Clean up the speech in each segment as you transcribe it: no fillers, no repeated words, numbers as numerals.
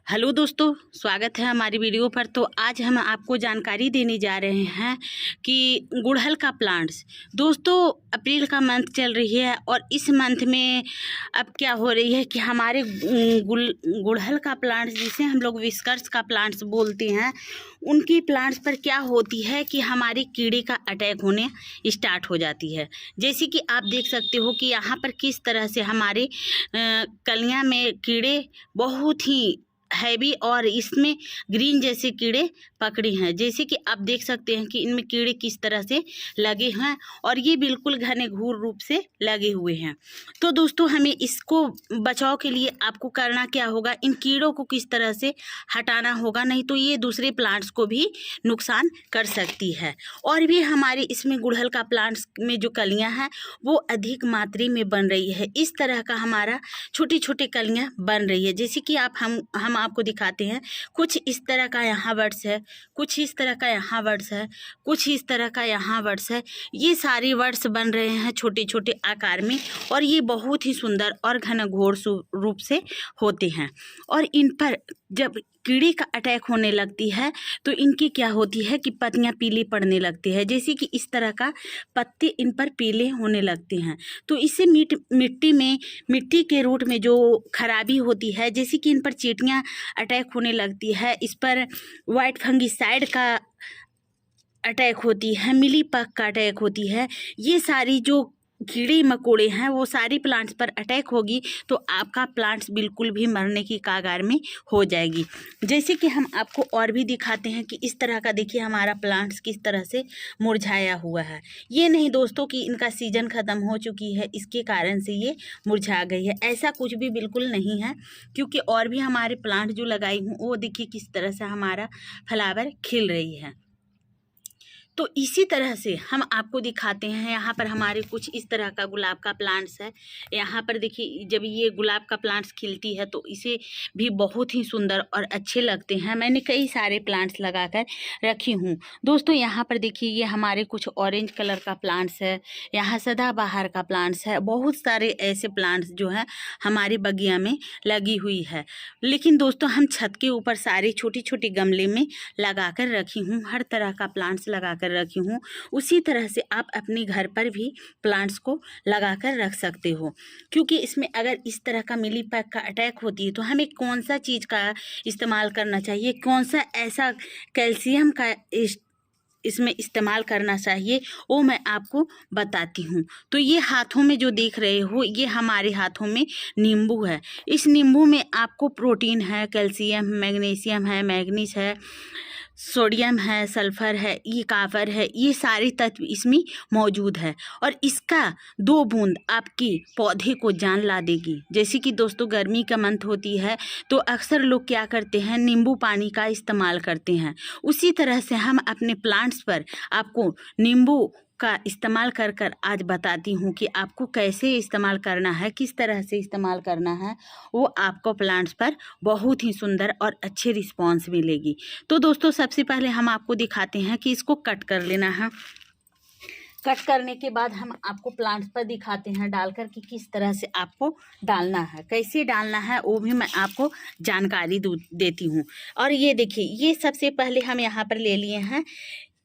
Hello दोस्तों, स्वागत है हमारी वीडियो पर। तो आज हम आपको जानकारी देने जा रहे हैं कि गुड़हल का प्लांट्स। दोस्तों, अप्रैल का मंथ चल रही है और इस मंथ में अब क्या हो रही है कि हमारे गुड़हल का प्लांट्स, जिसे हम लोग विस्कर्स का प्लांट्स बोलते हैं, उनकी प्लांट्स पर क्या होती है कि हमारी कीड़े का अटैक होने स्टार्ट हो जाती है। जैसे कि आप देख सकते हो कि यहाँ पर किस तरह से हमारे कलियाँ में कीड़े बहुत ही हैवी और इसमें ग्रीन जैसे कीड़े पकड़े हैं। जैसे कि आप देख सकते हैं कि इनमें कीड़े किस तरह से लगे हैं और ये बिल्कुल घने घूर रूप से लगे हुए हैं। तो दोस्तों, हमें इसको बचाव के लिए आपको करना क्या होगा, इन कीड़ों को किस तरह से हटाना होगा, नहीं तो ये दूसरे प्लांट्स को भी नुकसान कर सकती है। और भी हमारे इसमें गुड़हल का प्लांट्स में जो कलियाँ हैं वो अधिक मात्रा में बन रही है। इस तरह का हमारा छोटी छोटी कलियाँ बन रही है। जैसे कि हम आपको दिखाते हैं, कुछ इस तरह का यहाँ वर्ड्स है, कुछ इस तरह का यहाँ वर्ड्स है, कुछ इस तरह का यहाँ वर्ड्स है। ये सारे वर्ड्स बन रहे हैं छोटे छोटे आकार में और ये बहुत ही सुंदर और घनघोर रूप से होते हैं। और इन पर जब कीड़े का अटैक होने लगती है तो इनकी क्या होती है कि पत्तियां पीली पड़ने लगती है। जैसे कि इस तरह का पत्ते इन पर पीले होने लगते हैं। तो इससे मिट्टी के रूट में जो खराबी होती है, जैसे कि इन पर चींटियां अटैक होने लगती है, इस पर वाइट फंगिसाइड का अटैक होती है, मिलीबग का अटैक होती है, ये सारी जो कीड़े मकोड़े हैं वो सारी प्लांट्स पर अटैक होगी तो आपका प्लांट्स बिल्कुल भी मरने की कगार में हो जाएगी। जैसे कि हम आपको और भी दिखाते हैं कि इस तरह का देखिए हमारा प्लांट्स किस तरह से मुरझाया हुआ है। ये नहीं दोस्तों कि इनका सीजन ख़त्म हो चुकी है इसके कारण से ये मुरझा गई है, ऐसा कुछ भी बिल्कुल नहीं है। क्योंकि और भी हमारे प्लांट जो लगाई हूँ वो देखिए किस तरह से हमारा फ्लावर खिल रही है। तो इसी तरह से हम आपको दिखाते हैं, यहाँ पर हमारे कुछ इस तरह का गुलाब का प्लांट्स है। यहाँ पर देखिए जब ये गुलाब का प्लांट्स खिलती है तो इसे भी बहुत ही सुंदर और अच्छे लगते हैं। मैंने कई सारे प्लांट्स लगाकर रखी हूँ। दोस्तों, यहाँ पर देखिए ये हमारे कुछ ऑरेंज कलर का प्लांट्स है, यहाँ सदाबहार का प्लांट्स है। बहुत सारे ऐसे प्लांट्स जो हैं हमारी बगिया में लगी हुई है। लेकिन दोस्तों, हम छत के ऊपर सारे छोटी छोटी गमले में लगा कर रखी हूँ, हर तरह का प्लांट्स लगा रखी हूँ। उसी तरह से आप अपने घर पर भी प्लांट्स को लगाकर रख सकते हो। क्योंकि इसमें अगर इस तरह का मिलीबग का अटैक होती है तो हमें कौन सा चीज़ का इस्तेमाल करना चाहिए, कौन सा ऐसा कैल्शियम का इसमें इस्तेमाल करना चाहिए, वो मैं आपको बताती हूँ। तो ये हाथों में जो देख रहे हो ये हमारे हाथों में नींबू है। इस नींबू में आपको प्रोटीन है, कैल्शियम, मैग्नीशियम है, मैग्नीज है, सोडियम है, सल्फर है, ये कापर है, ये सारे तत्व इसमें मौजूद है। और इसका 2 बूंद आपकी पौधे को जान ला देगी। जैसे कि दोस्तों गर्मी का मंथ होती है तो अक्सर लोग क्या करते हैं, नींबू पानी का इस्तेमाल करते हैं। उसी तरह से हम अपने प्लांट्स पर आपको नींबू का इस्तेमाल कर कर आज बताती हूँ कि आपको कैसे इस्तेमाल करना है, किस तरह से इस्तेमाल करना है, वो आपको प्लांट्स पर बहुत ही सुंदर और अच्छे रिस्पॉन्स मिलेगी। तो दोस्तों, सबसे पहले हम आपको दिखाते हैं कि इसको कट कर लेना है। कट करने के बाद हम आपको प्लांट्स पर दिखाते हैं डालकर कि किस तरह से आपको डालना है, कैसे डालना है, वो भी मैं आपको जानकारी देती हूँ। और ये देखिए, ये सबसे पहले हम यहाँ पर ले लिए हैं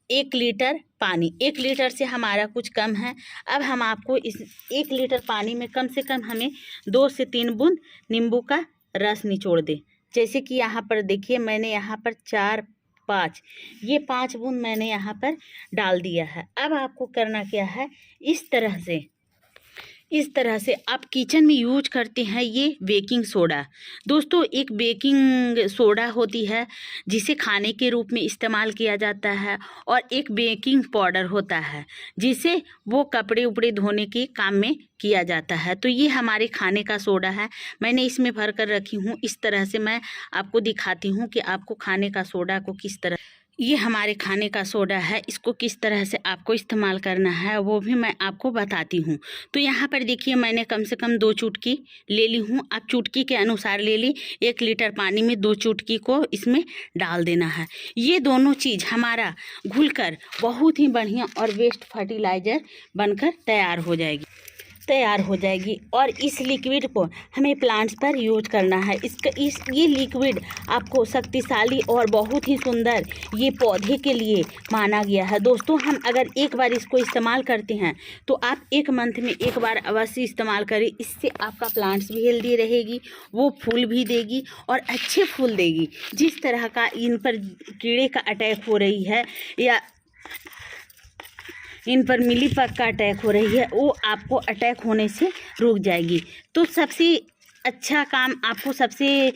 1 लीटर पानी। 1 लीटर से हमारा कुछ कम है। अब हम आपको इस 1 लीटर पानी में कम से कम हमें 2 से 3 बूंद नींबू का रस निचोड़ दें। जैसे कि यहाँ पर देखिए मैंने यहाँ पर 4-5 ये 5 बूंद मैंने यहाँ पर डाल दिया है। अब आपको करना क्या है, इस तरह से आप किचन में यूज करते हैं ये बेकिंग सोडा। दोस्तों, एक बेकिंग सोडा होती है जिसे खाने के रूप में इस्तेमाल किया जाता है, और एक बेकिंग पाउडर होता है जिसे वो कपड़े उपड़े धोने के काम में किया जाता है। तो ये हमारे खाने का सोडा है, मैंने इसमें भर कर रखी हूँ। इस तरह से मैं आपको दिखाती हूँ कि आपको खाने का सोडा को किस तरह, ये हमारे खाने का सोडा है, इसको किस तरह से आपको इस्तेमाल करना है वो भी मैं आपको बताती हूँ। तो यहाँ पर देखिए मैंने कम से कम 2 चुटकी ले ली हूँ। आप चुटकी के अनुसार ले ली। 1 लीटर पानी में 2 चुटकी को इसमें डाल देना है। ये दोनों चीज़ हमारा घुलकर बहुत ही बढ़िया और बेस्ट फर्टिलाइज़र बनकर तैयार हो जाएगी। तैयार हो जाएगी। और इस लिक्विड को हमें प्लांट्स पर यूज करना है। ये लिक्विड आपको शक्तिशाली और बहुत ही सुंदर ये पौधे के लिए माना गया है। दोस्तों, हम अगर एक बार इसको इस्तेमाल करते हैं तो आप 1 मंथ में एक बार अवश्य इस्तेमाल करें। इससे आपका प्लांट्स भी हेल्दी रहेगी, वो फूल भी देगी और अच्छे फूल देगी। जिस तरह का इन पर कीड़े का अटैक हो रही है या इन पर मिलीबग का अटैक हो रही है, वो आपको अटैक होने से रुक जाएगी। तो सबसे अच्छा काम आपको सबसे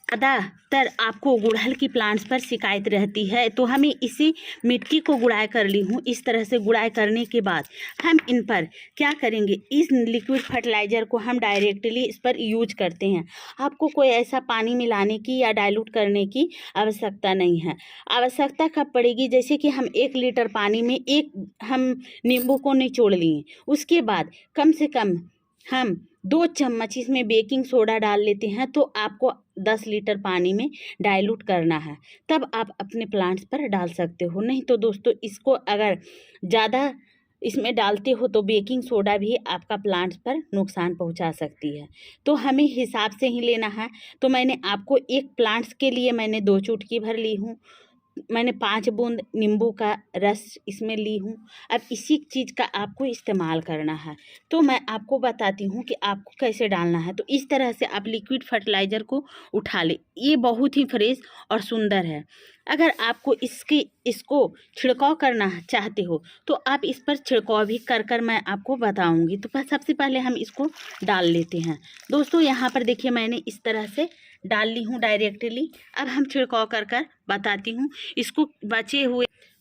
ज़्यादातर आपको गुड़हल की प्लांट्स पर शिकायत रहती है, तो हमें इसी मिट्टी को गुड़ाई कर ली हूँ। इस तरह से गुड़ाई करने के बाद हम इन पर क्या करेंगे, इस लिक्विड फर्टिलाइज़र को हम डायरेक्टली इस पर यूज करते हैं। आपको कोई ऐसा पानी मिलाने की या डाइल्यूट करने की आवश्यकता नहीं है। आवश्यकता कब पड़ेगी, जैसे कि हम 1 लीटर पानी में हम नींबू को निचोड़ लिए, उसके बाद कम से कम हम 2 चम्मच इसमें बेकिंग सोडा डाल लेते हैं, तो आपको 10 लीटर पानी में डाइल्यूट करना है, तब आप अपने प्लांट्स पर डाल सकते हो। नहीं तो दोस्तों, इसको अगर ज़्यादा इसमें डालते हो तो बेकिंग सोडा भी आपका प्लांट्स पर नुकसान पहुंचा सकती है। तो हमें हिसाब से ही लेना है। तो मैंने आपको 1 प्लांट्स के लिए मैंने 2 चुटकी भर ली हूँ। मैंने 5 बूंद नींबू का रस इसमें ली हूँ। अब इसी चीज़ का आपको इस्तेमाल करना है। तो मैं आपको बताती हूँ कि आपको कैसे डालना है। तो इस तरह से आप लिक्विड फर्टिलाइज़र को उठा लें। ये बहुत ही फ्रेश और सुंदर है। अगर आपको इसको छिड़काव करना चाहते हो तो आप इस पर छिड़काव भी कर मैं आपको बताऊँगी। तो सबसे पहले हम इसको डाल लेते हैं। दोस्तों, यहाँ पर देखिए मैंने इस तरह से डाल ली हूँ डायरेक्टली। अब हम छिड़काव कर बताती हूँ। इसको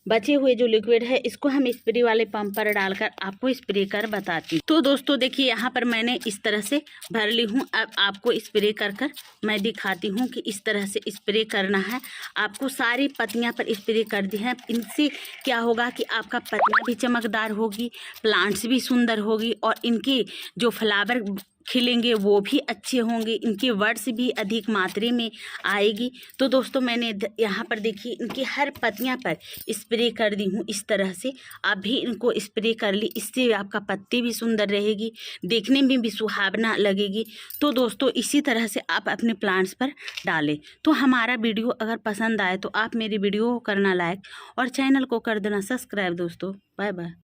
बचे हुए जो लिक्विड है इसको हम स्प्रे वाले पंप पर डालकर आपको स्प्रे कर बताती हूँ। तो दोस्तों देखिए, यहाँ पर मैंने इस तरह से भर ली हूँ। अब आपको स्प्रे कर मैं दिखाती हूँ कि इस तरह से स्प्रे करना है। आपको सारी पत्तियाँ पर स्प्रे कर दी है। इनसे क्या होगा कि आपका पत्तियाँ भी चमकदार होगी, प्लांट्स भी सुंदर होगी और इनके जो फ्लावर खिलेंगे वो भी अच्छे होंगे, इनकी वर्ड्स भी अधिक मात्रा में आएगी। तो दोस्तों, मैंने यहाँ पर देखिए इनकी हर पत्तियाँ पर स्प्रे कर दी हूँ। इस तरह से आप भी इनको स्प्रे कर ली। इससे आपका पत्ती भी सुंदर रहेगी, देखने में भी सुहावना लगेगी। तो दोस्तों, इसी तरह से आप अपने प्लांट्स पर डालें। तो हमारा वीडियो अगर पसंद आए तो आप मेरी वीडियो को करना लाइक और चैनल को कर देना सब्सक्राइब। दोस्तों, बाय बाय।